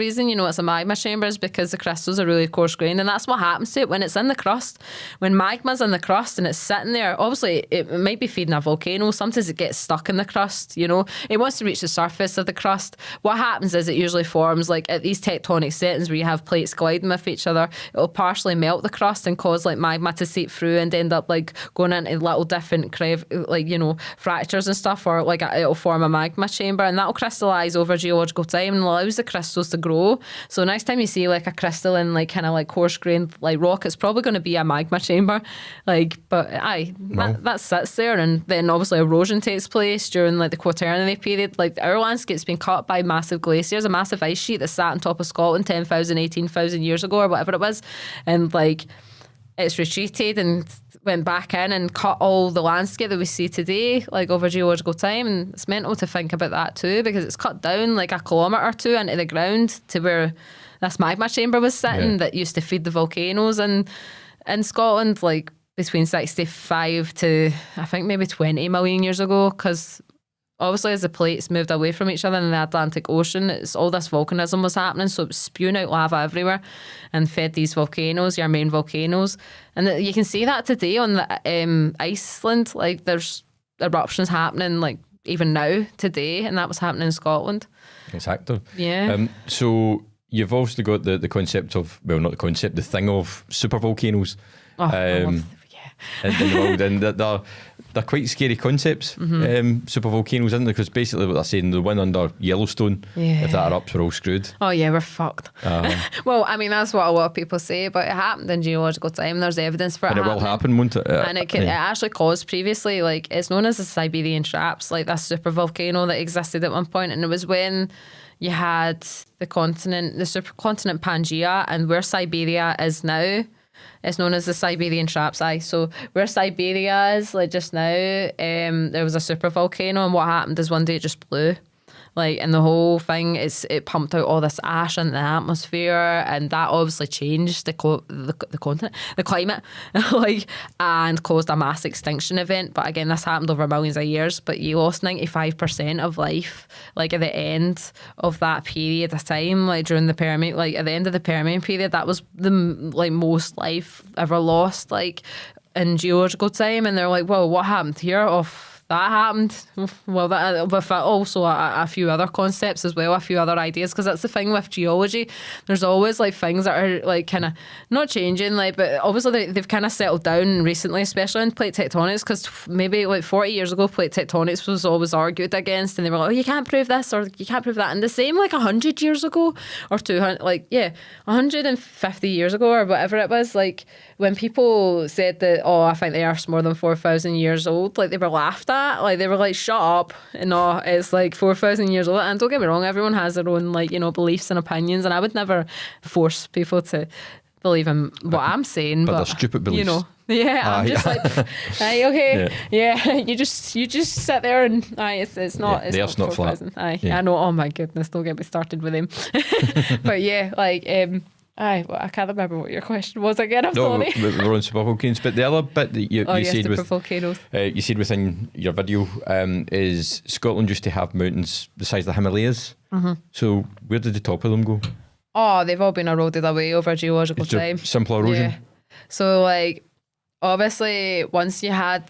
reason you know it's a magma chamber is because the crystals are really coarse grained, and that's what happens to it when it's in the crust. When magma's in the crust and it's sitting there, obviously it might be feeding a volcano. Sometimes it gets stuck in the crust, you know. It wants to reach the surface of the crust. What happens is it usually forms like at these tectonic settings where you have plates colliding with each other. It'll partially melt the crust and cause like magma to seep through and end up like going into little different like you know fractures and stuff, or like it'll form a magma chamber, and that'll crystallize over geological time and allows the crystals to grow. So next time you see like a crystalline like kind of like coarse grained like rock, it's probably going to be a magma chamber. Like, but that sits there, and then obviously erosion takes place during like the Quaternary period. Like our landscape's been cut by massive glaciers, a massive ice sheet that sat on top of Scotland 10,000, 18,000 years ago or whatever it was, and like it's retreated and went back in and cut all the landscape that we see today, like over geological time. And it's mental to think about that too, because it's cut down like a kilometre or two into the ground to where this magma chamber was sitting that used to feed the volcanoes in Scotland, like between 65 to I think maybe 20 million years ago, because obviously as the plates moved away from each other in the Atlantic Ocean, it's all this volcanism was happening, so it was spewing out lava everywhere and fed these volcanoes, your main volcanoes. And you can see that today on the Iceland, like there's eruptions happening like even now today, and that was happening in Scotland. It's active. Yeah. So you've also got the concept of, well, not the concept, the thing of supervolcanoes. In the world, and they're quite scary concepts. Supervolcanoes, isn't they? Because basically what they're saying, the one under Yellowstone, if that erupts, we're all screwed. Oh yeah, we're fucked. Well, I mean that's what a lot of people say, but it happened in geological time. There's evidence for it, and it will happen, won't it? And it actually caused previously, like it's known as the Siberian Traps, like that supervolcano that existed at one point, and it was when you had the supercontinent Pangaea, and where Siberia is now. It's known as the Siberian Traps. So where Siberia is, like just now, there was a supervolcano, and what happened is one day it just blew. Like, and the whole thing it pumped out all this ash into the atmosphere, and that obviously changed the continent, the climate, like, and caused a mass extinction event. But again, this happened over millions of years. But you lost 95% of life, like at the end of that period of time, like during the Permian, like at the end of the Permian period, that was the like most life ever lost, like in geological time. And they're like, well, what happened here? That happened. Well, that with also a few other concepts as well, a few other ideas, because that's the thing with geology. There's always like things that are like kind of not changing, like, but obviously they've kind of settled down recently, especially in plate tectonics, because maybe like 40 years ago, plate tectonics was always argued against, and they were like, oh, you can't prove this or you can't prove that. And the same like 100 years ago or 200, like 150 years ago or whatever it was, like when people said that, oh, I think the Earth's more than 4,000 years old, like they were laughed at. Like they were like, shut up, no, it's like 4,000 years old. And don't get me wrong, everyone has their own like, you know, beliefs and opinions, and I would never force people to believe in what I'm saying, but they're stupid beliefs, you know. I'm just like, aye, okay, yeah. You just sit there and it's not. It's not, not flat. I know. Oh my goodness, don't get me started with him. But yeah, like I can't remember what your question was again. I'm sorry. We're on supervolcanoes, but the other bit that you said supervolcanoes. You said within your video is Scotland used to have mountains the size of the Himalayas. So where did the top of them go? Oh, they've all been eroded away over geological time. Simple erosion. Yeah. So like, obviously, once you had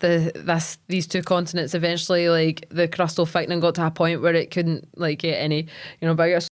these two continents, eventually like the crustal thickening got to a point where it couldn't like get any bigger.